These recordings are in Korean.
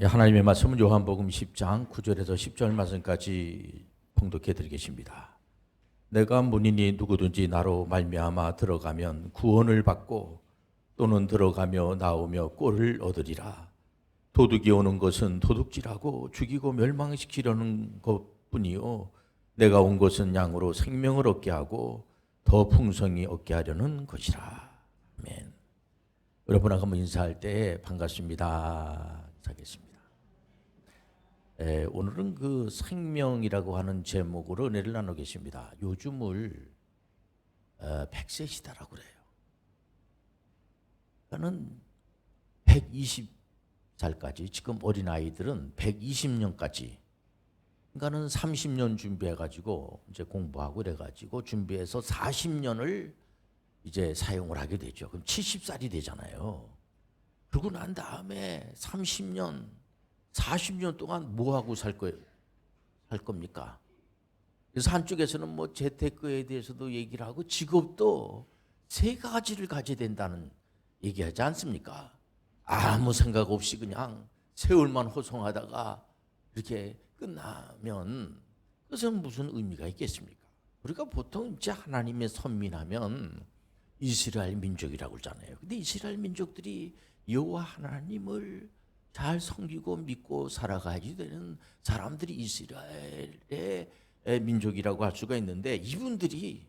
하나님의 말씀은 요한복음 10장 9절에서 10절 말씀까지 봉독해 드리겠습니다. 내가 문이니 누구든지 나로 말미암아 들어가면 구원을 받고 또는 들어가며 나오며 꼴을 얻으리라. 도둑이 오는 것은 도둑질하고 죽이고 멸망시키려는 것뿐이요 내가 온 것은 양으로 생명을 얻게 하고 더 풍성히 얻게 하려는 것이라. 아멘. 여러분하고 한번 인사할 때 반갑습니다. 하겠습니다. 오늘은 그 생명이라고 하는 제목으로 은혜를 나누겠습니다. 요즘을 100세 시대라고 그래요. 그러니까는 120살까지, 지금 어린아이들은 120년까지, 그러니까는 30년 준비해가지고 이제 공부하고 그래가지고 준비해서 40년을 이제 사용을 하게 되죠. 그럼 70살이 되잖아요. 그러고 난 다음에 30년, 40년 동안 뭐 하고 살 겁니까? 그래서 한쪽에서는 뭐 재테크에 대해서도 얘기를 하고 직업도 세 가지를 가져야 된다는 얘기하지 않습니까? 아무 생각 없이 그냥 세월만 호송하다가 이렇게 끝나면 그것은 무슨 의미가 있겠습니까? 우리가 보통 이제 하나님의 선민하면 이스라엘 민족이라고 그러잖아요. 근데 이스라엘 민족들이 여호와 하나님을 잘 섬기고 믿고 살아가야 되는 사람들이 이스라엘의 민족이라고 할 수가 있는데, 이분들이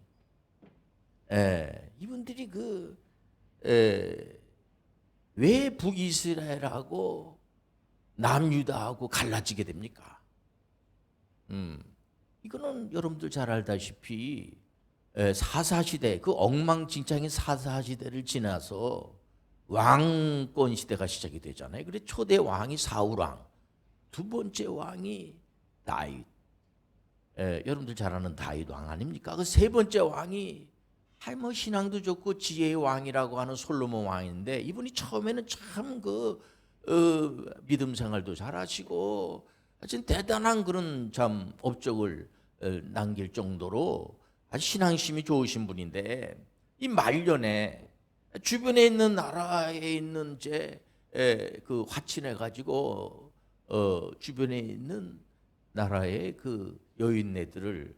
왜 북이스라엘하고 남유다하고 갈라지게 됩니까? 이거는 여러분들 잘 알다시피 사사시대, 그 엉망진창의 사사시대를 지나서 왕권 시대가 시작이 되잖아요. 그래 초대 왕이 사울왕, 두 번째 왕이 다윗, 여러분들 잘 아는 다윗 왕 아닙니까? 그 세 번째 왕이 뭐 신앙도 좋고 지혜의 왕이라고 하는 솔로몬 왕인데, 이분이 처음에는 참 믿음 생활도 잘하시고 하여튼 대단한 그런 참 업적을 남길 정도로 아주 신앙심이 좋으신 분인데, 이 말년에 주변에 있는 나라에 있는 그 화친해 가지고 주변에 있는 나라의 그 여인네들을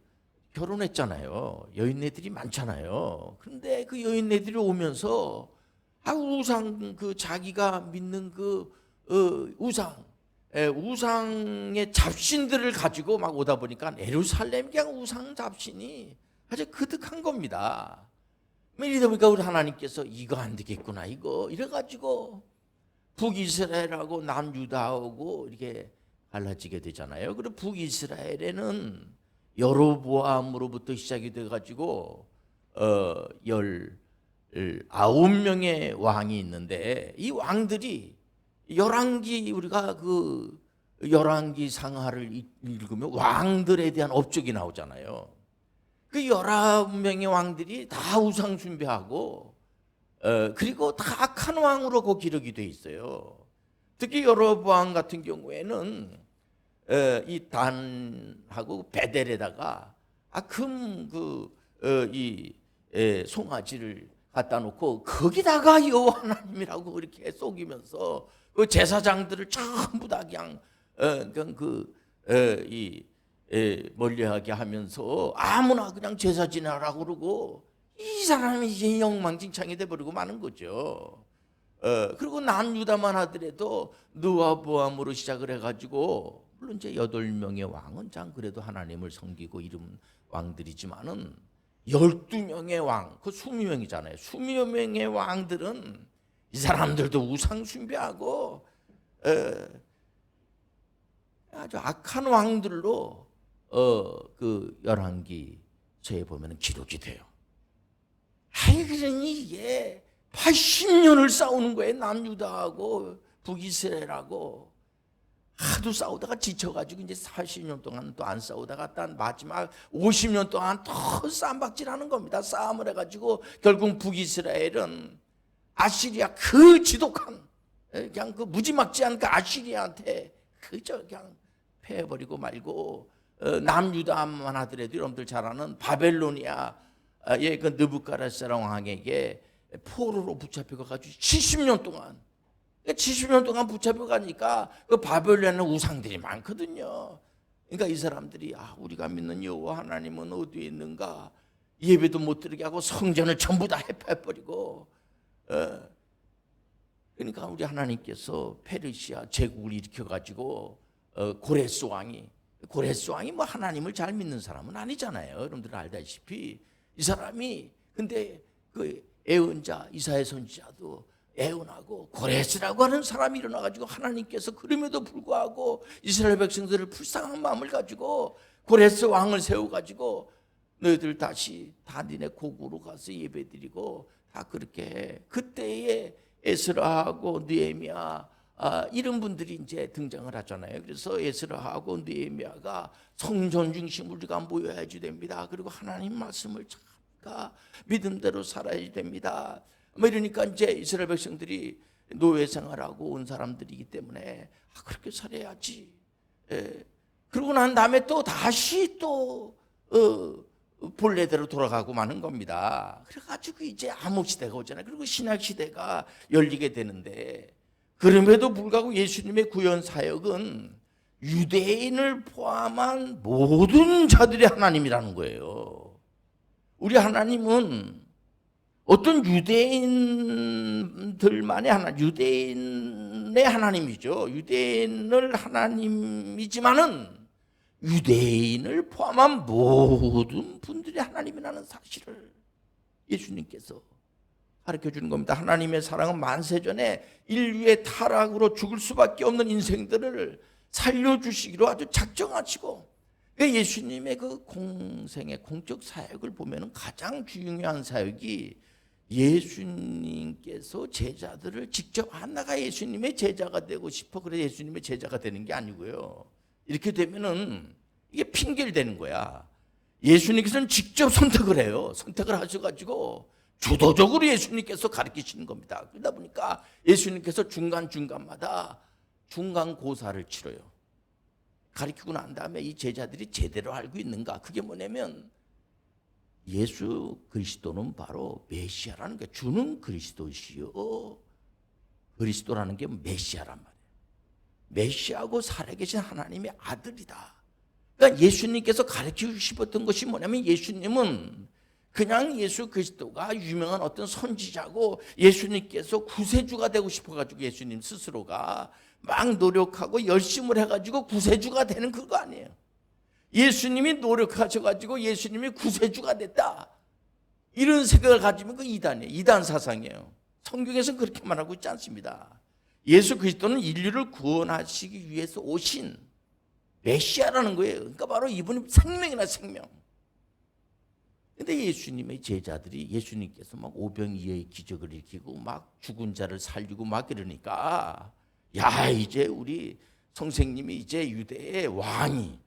결혼했잖아요. 여인네들이 많잖아요. 그런데 그 여인네들이 오면서 우상, 그 자기가 믿는 그 우상의 잡신들을 가지고 막 오다 보니까 예루살렘 그냥 우상 잡신이 아주 그득한 겁니다. 이러다 보니까 우리 하나님께서 이거 안 되겠구나, 이거 이래가지고 북이스라엘하고 남유다하고 이렇게 갈라지게 되잖아요. 그리고 북이스라엘에는 여로보암으로부터 시작이 돼가지고 19명의 왕이 있는데, 이 왕들이 열왕기, 우리가 그 열왕기 상하를 읽으면 왕들에 대한 업적이 나오잖아요. 그 19명의 왕들이 다 우상 숭배하고 그리고 다 악한 왕으로 그 기록이 돼 있어요. 특히 여로보암 같은 경우에는 이 단하고 베델에다가 이 송아지를 갖다 놓고 거기다가 여호와 하나님이라고 이렇게 속이면서 그 제사장들을 전부 다 그냥 멀리하게 하면서 아무나 그냥 제사 지내라고 그러고, 이 사람이 이제 엉망진창이 돼버리고 마는 거죠. 그리고 남유다만 하더라도 느와보암으로 시작을 해가지고, 물론 이제 8명의 왕은 참 그래도 하나님을 섬기고 이름 왕들이지만은 12명의 왕, 그 20명이잖아요. 20명의 왕들은 이 사람들도 우상 숭배하고 아주 악한 왕들로 그 열왕기서에 보면 기록이 돼요. 그러니 이게 80년을 싸우는 거예요. 남유다하고 북이스라엘하고 하도 싸우다가 지쳐가지고 이제 40년 동안 또 안 싸우다가 딴 마지막 50년 동안 더 쌈박질하는 겁니다. 싸움을 해가지고 결국 북이스라엘은 아시리아, 그 지독한 그냥 그 무지막지한 그 아시리아한테 그저 그냥 패해버리고 말고, 남유다만 하더라도 여러분들 잘 아는 바벨로니아의 그 느부갓네살 왕에게 포로로 붙잡혀가지고 70년 동안 그러니까 70년 동안 붙잡혀 가니까 그 바벨론에는 우상들이 많거든요. 그러니까 이 사람들이 우리가 믿는 여호와 하나님은 어디에 있는가? 예배도 못 드리게 하고 성전을 전부 다 해파해버리고, 그러니까 우리 하나님께서 페르시아 제국을 일으켜가지고 고레스 왕이 뭐 하나님을 잘 믿는 사람은 아니잖아요. 여러분들 알다시피 이 사람이 근데 그 애언자 이사야 선지자도 애언하고 고레스라고 하는 사람이 일어나가지고 하나님께서 그럼에도 불구하고 이스라엘 백성들을 불쌍한 마음을 가지고 고레스 왕을 세워가지고 너희들 다시 다 니네 고국으로 가서 예배드리고 다 그렇게 해. 그때에 에스라하고 느헤미야 이런 분들이 이제 등장을 하잖아요. 그래서 에스라하고 느헤미야가 성전 중심으로 우리가 모여야지 됩니다. 그리고 하나님 말씀을 가 믿음대로 살아야 됩니다. 뭐 이러니까 이제 이스라엘 백성들이 노예 생활하고 온 사람들이기 때문에 그렇게 살아야지. 그러고 난 다음에 또 다시 또 본래대로 돌아가고 마는 겁니다. 그래가지고 이제 암흑 시대가 오잖아요. 그리고 신약 시대가 열리게 되는데 그럼에도 불구하고 예수님의 구원 사역은 유대인을 포함한 모든 자들의 하나님이라는 거예요. 우리 하나님은 어떤 유대인들만의 유대인의 하나님이죠. 유대인을 하나님이지만은 유대인을 포함한 모든 분들의 하나님이라는 사실을 예수님께서 가르쳐 주는 겁니다. 하나님의 사랑은 만세전에 인류의 타락으로 죽을 수밖에 없는 인생들을 살려주시기로 아주 작정하시고, 예수님의 그 공생의 공적 사역을 보면 가장 중요한 사역이 예수님께서 제자들을 직접 내가 예수님의 제자가 되고 싶어 그래 예수님의 제자가 되는 게 아니고요. 이렇게 되면은 이게 핑계를 대는 거야. 예수님께서는 직접 선택을 해요. 선택을 하셔가지고 주도적으로 예수님께서 가르치시는 겁니다. 그러다 보니까 예수님께서 중간중간마다 중간고사를 치러요. 가르치고 난 다음에 이 제자들이 제대로 알고 있는가? 그게 뭐냐면 예수 그리스도는 바로 메시아라는 게 주는 그리스도시요. 그리스도라는 게 메시아란 말이에요. 메시아고 살아계신 하나님의 아들이다. 그러니까 예수님께서 가르치고 싶었던 것이 뭐냐면 예수님은 그냥 예수 그리스도가 유명한 어떤 선지자고 예수님께서 구세주가 되고 싶어가지고 예수님 스스로가 막 노력하고 열심을 해가지고 구세주가 되는 그거 아니에요. 예수님이 노력하셔가지고 예수님이 구세주가 됐다. 이런 생각을 가지면 그 이단이에요. 이단 사상이에요. 성경에서는 그렇게 말하고 있지 않습니다. 예수 그리스도는 인류를 구원하시기 위해서 오신 메시아라는 거예요. 그러니까 바로 이분이 생명이나 생명. 근데 예수님의 제자들이 예수님께서 막 오병이어의 기적을 일으키고 막 죽은 자를 살리고 막 이러니까 야 이제 우리 선생님이 이제 유대의 왕이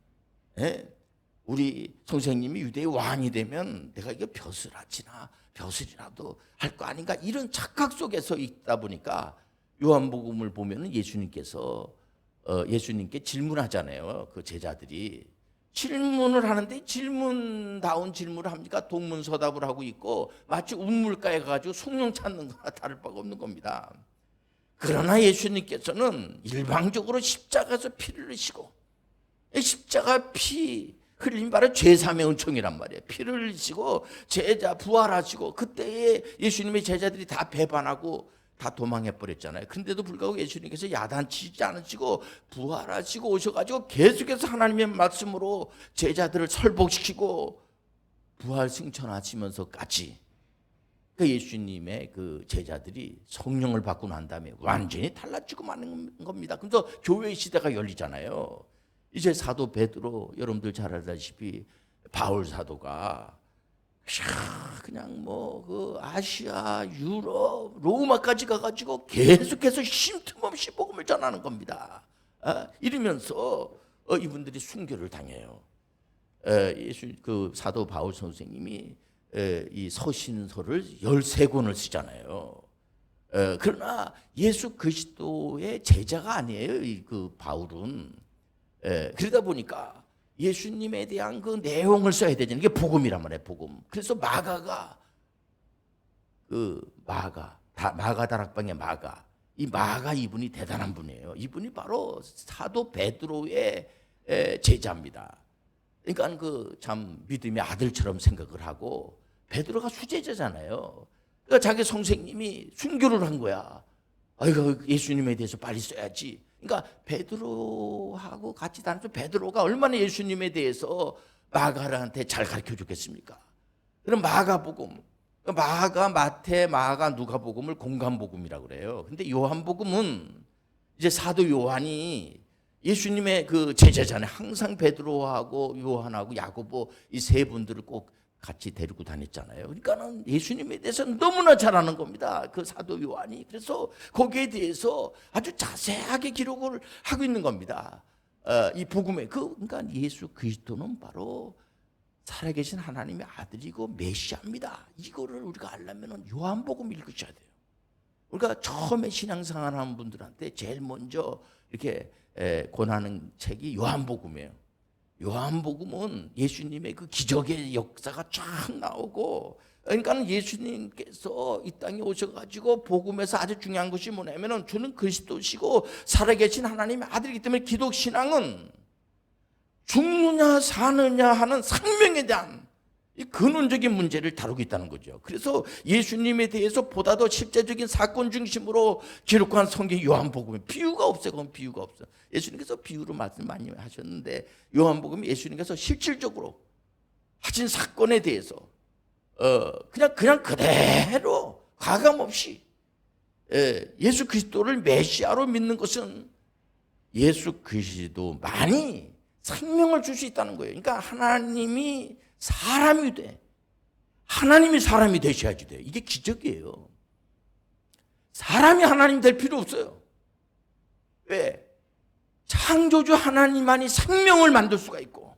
우리 선생님이 유대의 왕이 되면 내가 이거 벼슬이라도 할 거 아닌가 이런 착각 속에서 있다 보니까 요한복음을 보면은 예수님께서 예수님께 질문하잖아요. 그 제자들이 질문을 하는데 질문다운 질문을 합니까? 동문서답을 하고 있고 마치 우물가에 가가지고 숭늉 찾는 거나 다를 바가 없는 겁니다. 그러나 예수님께서는 일방적으로 십자가에서 피를 흘리시고 십자가 피 흘린 바로 죄사함의 은총이란 말이에요. 피를 흘리시고 제자 부활하시고 그때에 예수님의 제자들이 다 배반하고 다 도망해 버렸잖아요. 그런데도 불구하고 예수님께서 야단치지 않으시고 부활하시고 오셔가지고 계속해서 하나님의 말씀으로 제자들을 설복시키고 부활 승천하시면서까지 그 예수님의 그 제자들이 성령을 받고 난 다음에 완전히 달라지고 마는 겁니다. 그래서 교회 시대가 열리잖아요. 이제 사도 베드로 여러분들 잘 알다시피 바울 사도가 그냥 뭐 그 아시아, 유럽, 로마까지 가가지고 계속해서 쉼틈없이 복음을 전하는 겁니다. 이러면서 이분들이 순교를 당해요. 그 사도 바울 선생님이 이 서신서를 13권을 쓰잖아요. 그러나 예수 그리스도의 제자가 아니에요. 그 바울은. 그러다 보니까 예수님에 대한 그 내용을 써야 되잖아요. 이게 복음이란 말이에요. 복음. 그래서 마가 다락방의 마가 이 마가 이분이 대단한 분이에요. 이분이 바로 사도 베드로의 제자입니다. 그러니까 그 참 믿음의 아들처럼 생각을 하고, 베드로가 수제자잖아요. 그러니까 자기 선생님이 순교를 한 거야. 아이고, 예수님에 대해서 빨리 써야지. 그러니까 베드로하고 같이 다니면서 베드로가 얼마나 예수님에 대해서 마가한테 잘 가르쳐 줬겠습니까? 그럼 마가복음, 마가, 마태, 마가, 누가복음을 공간복음이라고 그래요. 근데 요한복음은 이제 사도 요한이 예수님의 그 제자잖아요. 항상 베드로하고 요한하고 야고보 이 세 분들을 꼭 같이 데리고 다녔잖아요. 그러니까는 예수님에 대해서 너무나 잘 아는 겁니다. 그 사도 요한이. 그래서 거기에 대해서 아주 자세하게 기록을 하고 있는 겁니다. 이 복음에 그러니까 예수 그리스도는 바로 살아계신 하나님의 아들이고 메시아입니다. 이거를 우리가 알려면 요한복음 읽으셔야 돼요. 우리가 처음에 신앙생활하는 분들한테 제일 먼저 이렇게 권하는 책이 요한복음이에요. 요한복음은 예수님의 그 기적의 역사가 쫙 나오고, 그러니까 예수님께서 이 땅에 오셔가지고 복음에서 아주 중요한 것이 뭐냐면은 주는 그리스도시고 살아계신 하나님의 아들이기 때문에 기독 신앙은 죽느냐 사느냐 하는 생명에 대한 이 근원적인 문제를 다루고 있다는 거죠. 그래서 예수님에 대해서 보다 더 실제적인 사건 중심으로 기록한 성경 요한복음에 비유가 없어요. 그건 비유가 없어. 예수님께서 비유로 말씀 많이 하셨는데 요한복음이 예수님께서 실질적으로 하신 사건에 대해서 그냥 그대로 가감 없이 예수 그리스도를 메시아로 믿는 것은 예수 그리스도만이 생명을 줄 수 있다는 거예요. 그러니까 하나님이 사람이 돼. 하나님이 사람이 되셔야지 돼. 이게 기적이에요. 사람이 하나님 될 필요 없어요. 왜? 창조주 하나님만이 생명을 만들 수가 있고,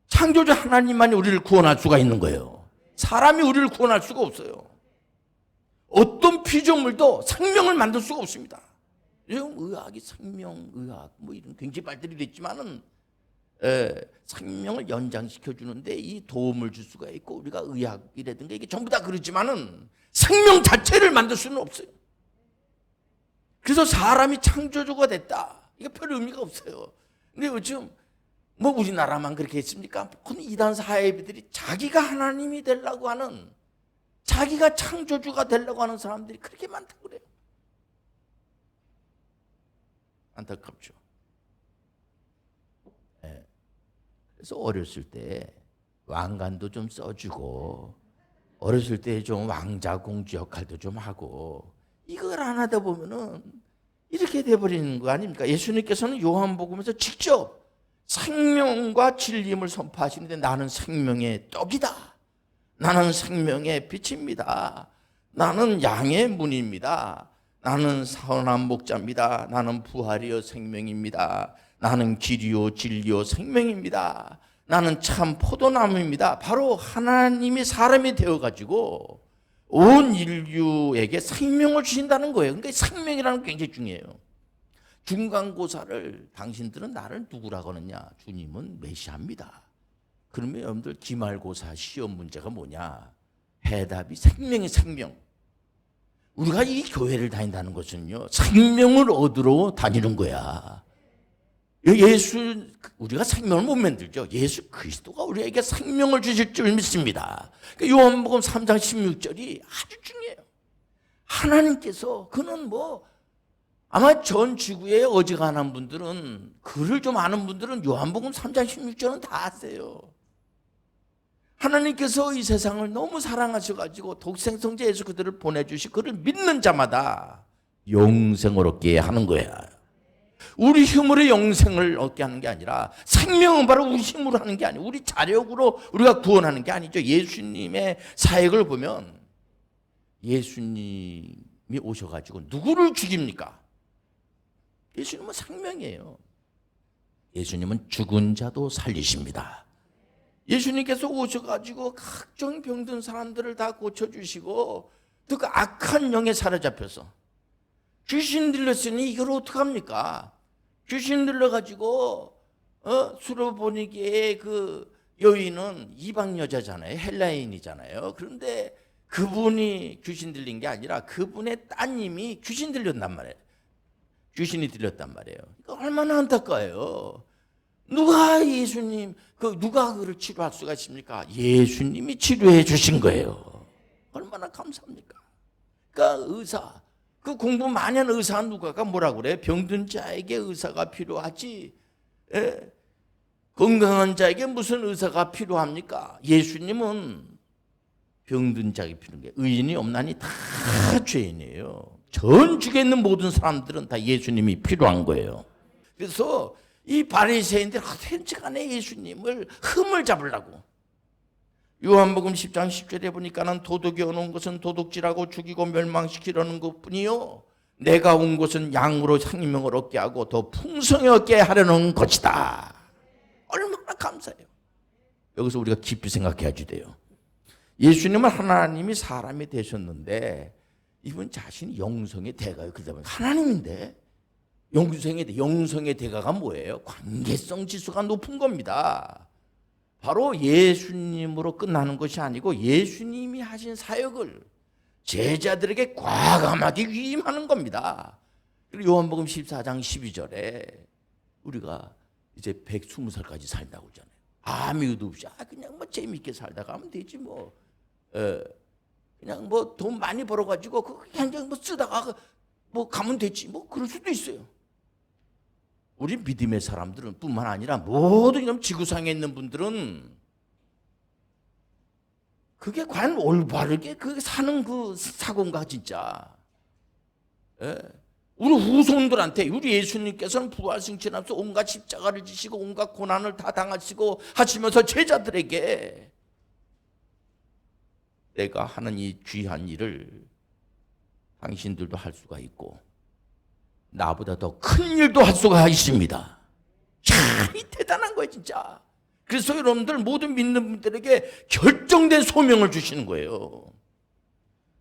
창조주 하나님만이 우리를 구원할 수가 있는 거예요. 사람이 우리를 구원할 수가 없어요. 어떤 피조물도 생명을 만들 수가 없습니다. 요즘 의학이 생명의학 뭐 이런 굉장히 발달이 됐지만은 생명을 연장시켜 주는데 이 도움을 줄 수가 있고, 우리가 의학이라든가 이게 전부 다 그렇지만은 생명 자체를 만들 수는 없어요. 그래서 사람이 창조주가 됐다, 이게 별 의미가 없어요. 근데 요즘 뭐 우리나라만 그렇게 했습니까? 이단 사회비들이 자기가 하나님이 되려고 하는, 자기가 창조주가 되려고 하는 사람들이 그렇게 많다고 그래요. 안타깝죠. 그래서 어렸을 때 왕관도 좀 써주고, 어렸을 때 좀 왕자 공주 역할도 좀 하고, 이걸 안 하다 보면은 이렇게 돼버리는 거 아닙니까? 예수님께서는 요한복음에서 직접 생명과 진리임을 선포하시는데, 나는 생명의 떡이다, 나는 생명의 빛입니다, 나는 양의 문입니다, 나는 선한 목자입니다, 나는 부활이요 생명입니다, 나는 길이요 진리요 생명입니다, 나는 참 포도나무입니다. 바로 하나님이 사람이 되어가지고 온 인류에게 생명을 주신다는 거예요. 그러니까 생명이라는 게 굉장히 중요해요. 중간고사를 당신들은 나를 누구라고 하느냐? 주님은 메시아입니다. 그러면 여러분들 기말고사 시험 문제가 뭐냐? 해답이 생명이 생명. 우리가 이 교회를 다닌다는 것은요, 생명을 얻으러 다니는 거야. 예수, 우리가 생명을 못 만들죠. 예수 그리스도가 우리에게 생명을 주실 줄 믿습니다. 요한복음 3장 16절이 아주 중요해요. 하나님께서, 그는 뭐 아마 전 지구에 어지간한 분들은, 글을 좀 아는 분들은 요한복음 3장 16절은 다 아세요. 하나님께서 이 세상을 너무 사랑하셔가지고 독생성자 예수 그들을 보내주시고 그를 믿는 자마다 영생을 얻게 하는 거야. 우리 힘으로 영생을 얻게 하는 게 아니라, 생명은 바로 우리 힘으로 하는 게 아니에요. 우리 자력으로 우리가 구원하는 게 아니죠. 예수님의 사역을 보면 예수님이 오셔가지고 누구를 죽입니까? 예수님은 생명이에요. 예수님은 죽은 자도 살리십니다. 예수님께서 오셔가지고 각종 병든 사람들을 다 고쳐주시고, 또 그 악한 영에 사로잡혀서 귀신 들렸으니 이걸 어떡합니까? 귀신 들려가지고 수로보니게의 그 여인은 이방 여자잖아요. 헬라인이잖아요. 그런데 그분이 귀신 들린 게 아니라 그분의 따님이 귀신 들렸단 말이에요. 귀신이 들렸단 말이에요. 그러니까 얼마나 안타까워요. 누가 그를 치료할 수가 있습니까? 예수님이 치료해 주신 거예요. 얼마나 감사합니까? 그러니까 의사, 그 공부 많이 한 의사 누가가 뭐라 그래? 병든 자에게 의사가 필요하지. 예? 건강한 자에게 무슨 의사가 필요합니까? 예수님은 병든 자에게 필요한 게 의인이 없나니 다 죄인이에요. 전 죽에 있는 모든 사람들은 다 예수님이 필요한 거예요. 그래서 이 바리새인들 어떻게 간에 예수님을 흠을 잡으려고 요한복음 10장 10절에 보니까는 도둑이 오는 것은 도둑질하고 죽이고 멸망시키려는 것뿐이요 내가 온 것은 양으로 생명을 얻게 하고 더 풍성히 얻게 하려는 것이다. 얼마나 감사해요. 여기서 우리가 깊이 생각해야지 돼요. 예수님은 하나님이 사람이 되셨는데 이분 자신이 영성의 대가예요. 그러다 보니 하나님인데 영성의 대가가 뭐예요? 관계성 지수가 높은 겁니다. 바로 예수님으로 끝나는 것이 아니고 예수님이 하신 사역을 제자들에게 과감하게 위임하는 겁니다. 그리고 요한복음 14장 12절에 우리가 이제 120살까지 살다고 하잖아요. 아무 이유도 없이 그냥 뭐 재밌게 살다가 하면 되지 뭐. 그냥 뭐 돈 많이 벌어가지고 그냥 뭐 쓰다가 뭐 가면 되지 뭐 그럴 수도 있어요. 우리 믿음의 사람들은 뿐만 아니라 모든 지구상에 있는 분들은 그게 과연 올바르게 그 사는 그 사고인가 진짜. 예. 우리 후손들한테 우리 예수님께서는 부활승천하면서 온갖 십자가를 지시고 온갖 고난을 다 당하시고 하시면서 제자들에게 내가 하는 이 귀한 일을 당신들도 할 수가 있고 나보다 더 큰 일도 할 수가 있습니다. 참 대단한 거예요 진짜. 그래서 여러분들 모든 믿는 분들에게 결정된 소명을 주시는 거예요.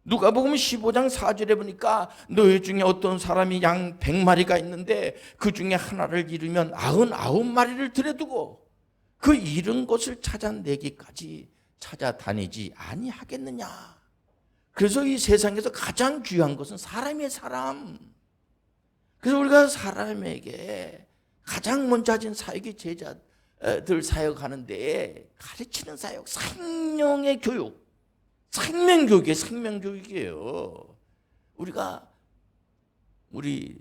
누가복음 15장 4절에 보니까 너희 중에 어떤 사람이 양 100마리가 있는데 그 중에 하나를 잃으면 99마리를 들여두고 그 잃은 것을 찾아내기까지 찾아다니지 아니하겠느냐. 그래서 이 세상에서 가장 귀한 것은 사람의 사람. 그래서 우리가 사람에게 가장 먼저 하신 사역이 제자들 사역하는데 가르치는 사역, 생명의 교육, 생명교육이에요. 우리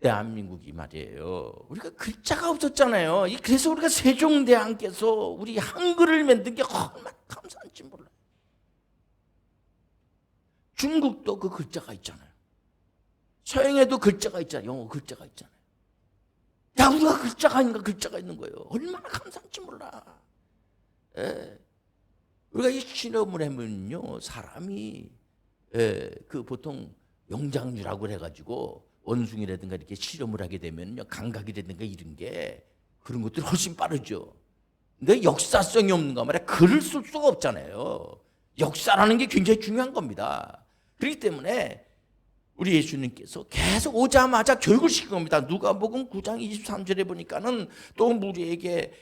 대한민국이 말이에요. 우리가 글자가 없었잖아요. 그래서 우리가 세종대왕께서 우리 한글을 만든 게 얼마나 감사한지 몰라요. 중국도 그 글자가 있잖아요. 서양에도 글자가 있잖아요. 영어 글자가 있잖아요. 야, 우리가 글자가 있는 거예요. 얼마나 감사한지 몰라. 우리가 이 실험을 하면요, 사람이 그 보통 영장류라고 해가지고 원숭이라든가 이렇게 실험을 하게 되면요, 감각이라든가 이런 게 그런 것들이 훨씬 빠르죠. 근데 역사성이 없는가 말이야. 글을 쓸 수가 없잖아요. 역사라는 게 굉장히 중요한 겁니다. 그렇기 때문에 우리 예수님께서 계속 오자마자 교육을 시킨 겁니다. 누가복음 9장 23절에 보니까는 또 우리에게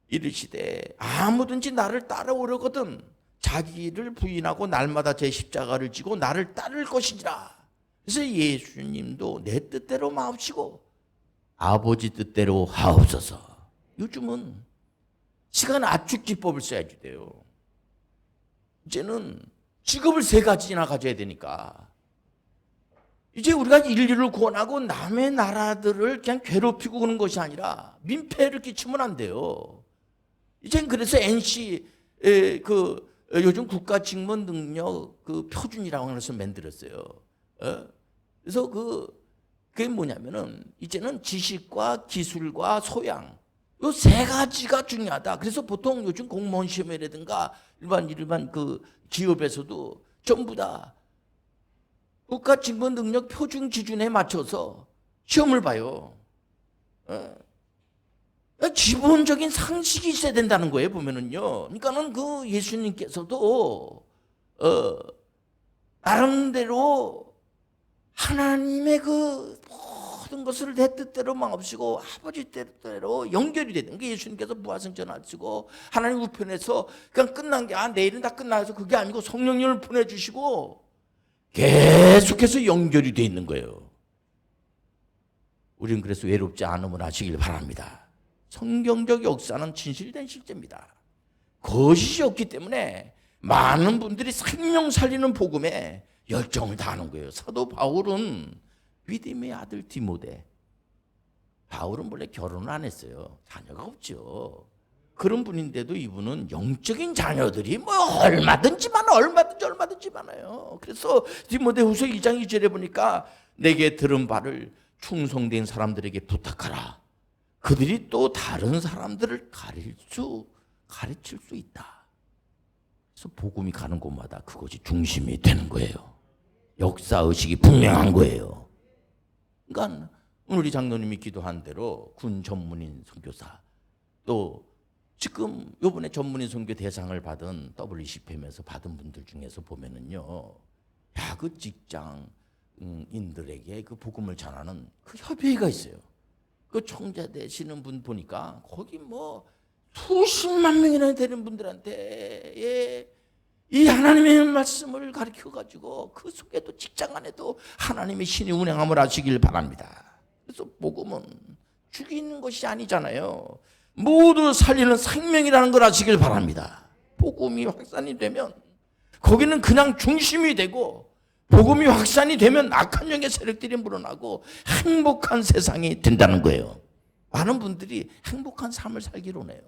이르시되 아무든지 나를 따라오려거든 자기를 부인하고 날마다 제 십자가를 지고 나를 따를 것이니라. 그래서 예수님도 내 뜻대로 마옵시고 아버지 뜻대로 하옵소서. 요즘은 시간 압축 기법을 써야지 돼요. 이제는 직업을 3가지나 가져야 되니까 이제 우리가 인류를 구원하고 남의 나라들을 그냥 괴롭히고 그런 것이 아니라 민폐를 끼치면 안 돼요. 이젠 그래서 NC 요즘 국가 직무 능력 그 표준이라고 하는 것을 만들었어요. 그래서 그게 뭐냐면은 이제는 지식과 기술과 소양 요 3가지가 중요하다. 그래서 보통 요즘 공무원 시험이라든가 일반 그 기업에서도 전부 다 국가 직무 능력 표준 기준에 맞춰서 시험을 봐요. 기본적인 상식이 있어야 된다는 거예요, 보면은요. 그러니까는 그 예수님께서도, 나름대로 하나님의 그 모든 것을 내 뜻대로 마옵시고 아버지 뜻대로 연결이 되는 게 예수님께서 무화승천하시고 하나님 우편에서 그냥 끝난 게 내일은 다 끝나서 그게 아니고 성령님을 보내주시고 계속해서 연결이 돼 있는 거예요. 우리는 그래서 외롭지 않음을 하시길 바랍니다. 성경적 역사는 진실된 실제입니다. 거짓이 없기 때문에 많은 분들이 생명 살리는 복음에 열정을 다하는 거예요. 사도 바울은 믿음의 아들 디모데, 바울은 원래 결혼을 안 했어요. 자녀가 없죠. 그런 분인데도 이분은 영적인 자녀들이 얼마든지 많아요. 그래서 디모데후서 2장 2절에 보니까 내게 들은 바를 충성된 사람들에게 부탁하라. 그들이 또 다른 사람들을 가르칠 수 있다. 그래서 복음이 가는 곳마다 그것이 중심이 되는 거예요. 역사의식이 분명한 거예요. 그러니까 오늘 이 장로님이 기도한 대로 군 전문인 선교사, 또 지금 이번에 전문인 선교 대상을 받은 WCPM에서 받은 분들 중에서 보면은요, 그 직장인들에게 그 복음을 전하는 그 협의회가 있어요. 그 총재 되시는 분 보니까 거기 수십만 명이나 되는 분들한테 이 하나님의 말씀을 가르쳐가지고 그 속에도 직장 안에도 하나님의 신이 운행함을 하시길 바랍니다. 그래서 복음은 죽이는 것이 아니잖아요. 모두 살리는 생명이라는 걸 아시길 바랍니다. 복음이 확산이 되면 거기는 그냥 중심이 되고, 복음이 확산이 되면 악한 영의 세력들이 물러나고 행복한 세상이 된다는 거예요. 많은 분들이 행복한 삶을 살기로 해요.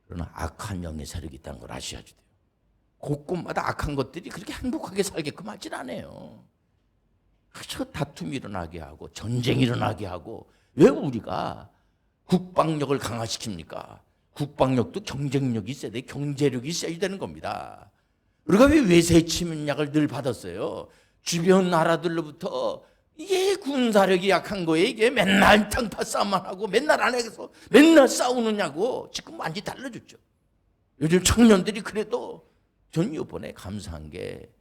그러나 악한 영의 세력이 있다는 걸 아셔야 돼요. 곳곳마다 악한 것들이 그렇게 행복하게 살게끔 하진 않아요. 그저 다툼이 일어나게 하고 전쟁이 일어나게 하고. 왜 우리가 국방력을 강화시킵니까? 국방력도 경쟁력이 있어야 돼. 경제력이 있어야 되는 겁니다. 우리가 왜 외세 침략을 늘 받았어요? 주변 나라들로부터 이게 군사력이 약한 거예요. 이게 맨날 탕파 싸움만 하고 맨날 안에서 맨날 싸우느냐고. 지금 완전히 달라졌죠. 요즘 청년들이 그래도 전 이번에 감사한 게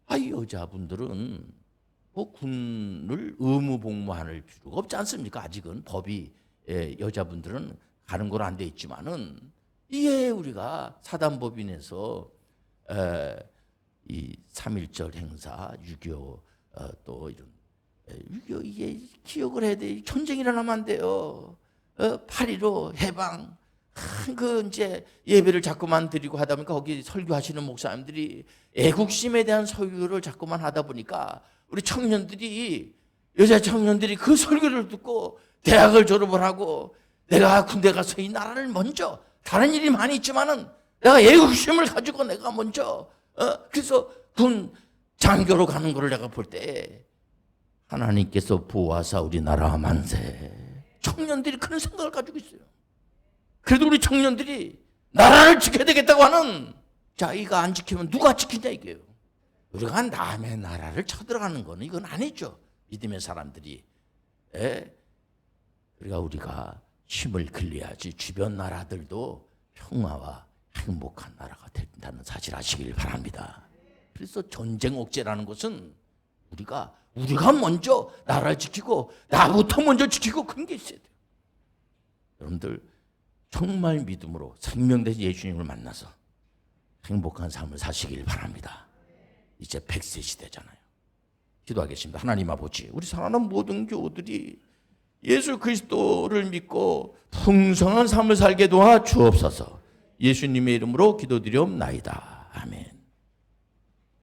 여자분들은 군을 의무 복무할 필요가 없지 않습니까? 아직은 법이 여자분들은 가는 걸 안 돼 있지만은 이게 우리가 사단법인에서 이 3.1절 행사, 6.25 또 이런 6.25 이게 기억을 해야 돼. 전쟁이 일어나면 안 돼요. 8.15 해방 이제 예배를 자꾸만 드리고 하다 보니까 거기 설교하시는 목사님들이 애국심에 대한 설교를 자꾸만 하다 보니까 우리 청년들이, 여자 청년들이 그 설교를 듣고 대학을 졸업을 하고, 내가 군대 가서 이 나라를 먼저, 다른 일이 많이 있지만은 내가 애국심을 가지고 내가 먼저 그래서 군 장교로 가는 거를 내가 볼 때 하나님께서 보호하사 우리나라 만세. 청년들이 그런 생각을 가지고 있어요. 그래도 우리 청년들이 나라를 지켜야 되겠다고 하는, 자기가 안 지키면 누가 지키냐 이게요. 우리가 남의 나라를 쳐들어가는 거는 이건 아니죠. 믿음의 사람들이. 그러니까 우리가 힘을 길러야지 주변 나라들도 평화와 행복한 나라가 된다는 사실 아시길 바랍니다. 그래서 전쟁 억제라는 것은 우리가 먼저 나라를 지키고 나부터 먼저 지키고 그런 게 있어야 돼요. 여러분들 정말 믿음으로 생명된 예수님을 만나서 행복한 삶을 사시길 바랍니다. 이제 100세 시대잖아요. 기도하겠습니다. 하나님 아버지, 우리 사랑하는 모든 교우들이 예수 그리스도를 믿고 풍성한 삶을 살게 도와 주옵소서. 예수님의 이름으로 기도드리옵나이다. 아멘.